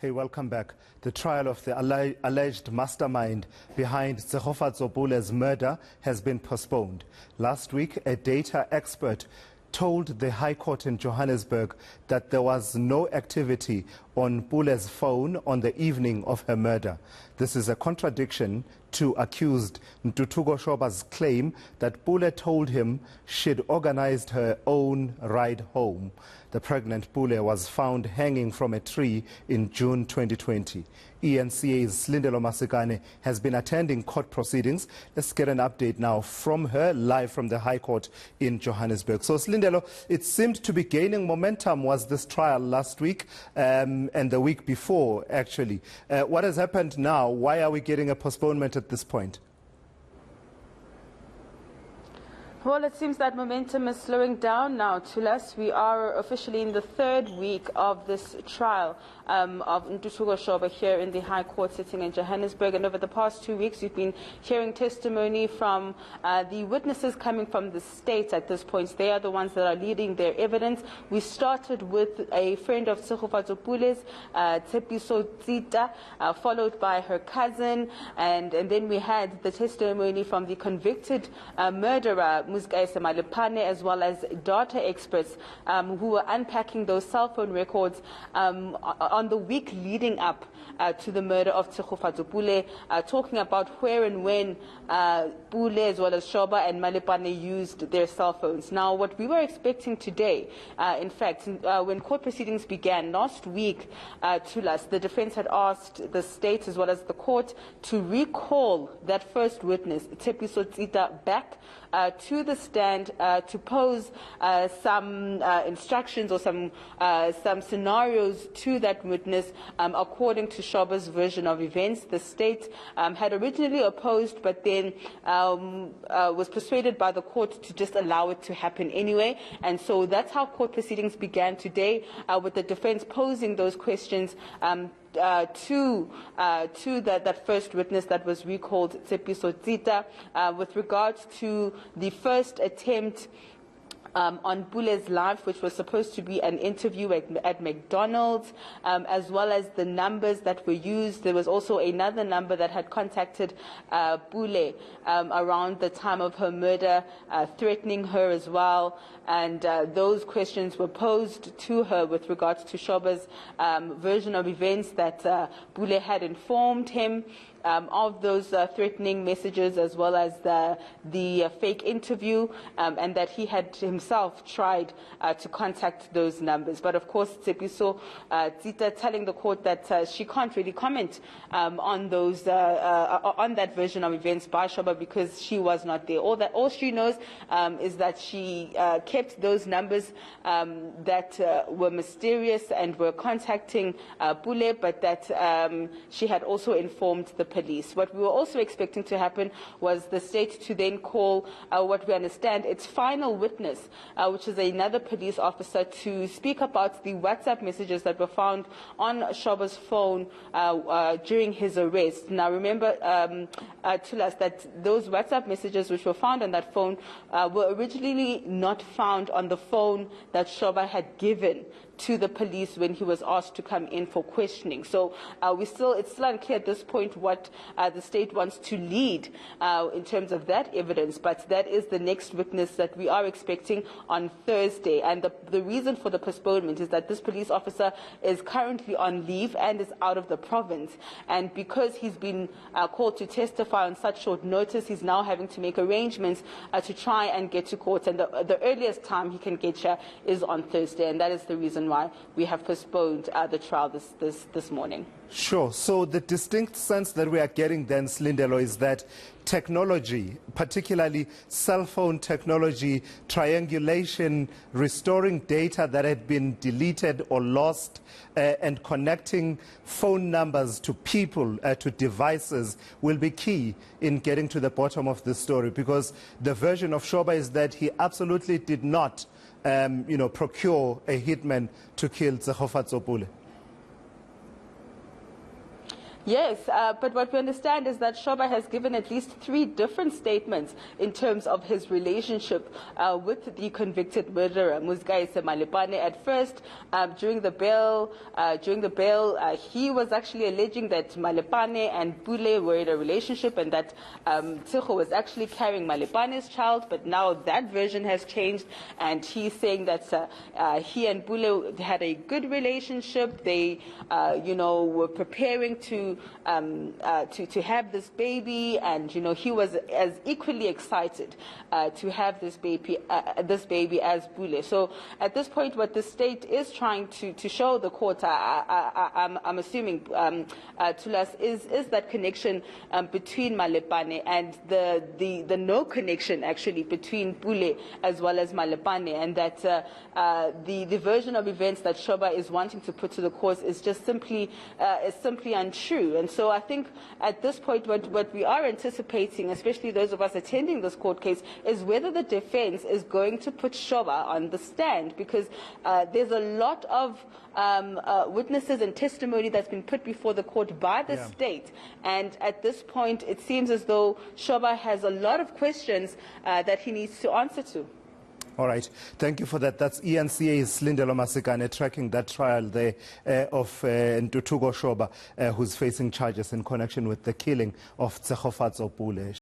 Hey, welcome back. The trial of the alleged mastermind behind Tshegofatso Pule's murder has been postponed. Last week, a data expert told the High Court in Johannesburg that there was no activity on Pule's phone on the evening of her murder. This is a contradiction to accused Nthuthuko Shoba's claim that Pule told him she'd organized her own ride home. The pregnant Pule was found hanging from a tree in June 2020. eNCA's Silindelo Masikane has been attending court proceedings. Let's get an update now from her, live from the High Court in Johannesburg. So, Silindelo, it seemed to be gaining momentum, was this trial last week and the week before, actually. What has happened now? Why are we getting a postponement at this point? Well, it seems that momentum is slowing down now, Tulas. We are officially in the third week of this trial of Nthuthuko Shoba here in the High Court sitting in Johannesburg. And over the past 2 weeks, we've been hearing testimony from the witnesses coming from the state at this point. They are the ones that are leading their evidence. We started with a friend of Tshegofatso Pule's, Tshegofatso Pule, followed by her cousin. And then we had the testimony from the convicted murderer, as well as data experts who were unpacking those cell phone records on the week leading up to the murder of Tshegofatso Pule, talking about where and when Pule as well as Shoba and Malepane used their cell phones. Now, what we were expecting today, in fact, when court proceedings began last week, the defense had asked the state as well as the court to recall that first witness, Tshegofatso, back to the stand to pose some instructions or some scenarios to that witness according to Shoba's version of events. The state had originally opposed, but then was persuaded by the court to just allow it to happen anyway. And so that's how court proceedings began today, with the defense posing those questions to that first witness that was recalled, Tshegofatso, with regards to the first attempt on Pule's life, which was supposed to be an interview at McDonald's, as well as the numbers that were used. There was also another number that had contacted Pule around the time of her murder, threatening her as well. And those questions were posed to her with regards to Shoba's version of events, that Pule had informed him of those threatening messages, as well as the fake interview, and that he had himself tried to contact those numbers. But of course, Tshegofatso Pule telling the court that she can't really comment on those on that version of events by Shoba because she was not there. All she knows is that she kept those numbers that were mysterious and were contacting Pule, but that she had also informed the police. What we were also expecting to happen was the state to then call what we understand its final witness, which is another police officer, to speak about the WhatsApp messages that were found on Shoba's phone during his arrest. Now, remember, Tulas, that those WhatsApp messages which were found on that phone were originally not found on the phone that Shoba had given to the police when he was asked to come in for questioning. So it's still unclear at this point what the state wants to lead in terms of that evidence, but that is the next witness that we are expecting on Thursday. And the reason for the postponement is that this police officer is currently on leave and is out of the province. And because he's been called to testify on such short notice, he's now having to make arrangements to try and get to court. And the earliest time he can get here is on Thursday, and that is the reason why we have postponed the trial this morning. Sure. So the distinct sense that we are getting then, Silindelo, is that technology, particularly cell phone technology, triangulation, restoring data that had been deleted or lost, and connecting phone numbers to people, to devices, will be key in getting to the bottom of this story, because the version of Shoba is that he absolutely did not procure a hitman to kill Tshegofatso Pule. Yes, but what we understand is that Shoba has given at least 3 different statements in terms of his relationship with the convicted murderer, Muzigaise Malepane. At first, during the bail, he was actually alleging that Malepane and Pule were in a relationship and that Tshegofatso was actually carrying Malepane's child, but now that version has changed, and he's saying that he and Pule had a good relationship. They, were preparing to have this baby, and he was as equally excited to have this baby as Pule. So at this point, what the state is trying to show the court, I'm assuming, Tulas, is that connection between Malepane and the no connection actually between Pule as well as Malepane, and that the version of events that Shoba is wanting to put to the court is just simply untrue. And so I think at this point what we are anticipating, especially those of us attending this court case, is whether the defense is going to put Shoba on the stand, because there's a lot of witnesses and testimony that's been put before the court by the state, and at this point it seems as though Shoba has a lot of questions that he needs to answer to. All right. Thank you for that. That's eNCA's Silindelo Masikane tracking that trial there of Nthuthuko Shoba, who's facing charges in connection with the killing of Tshegofatso Pule.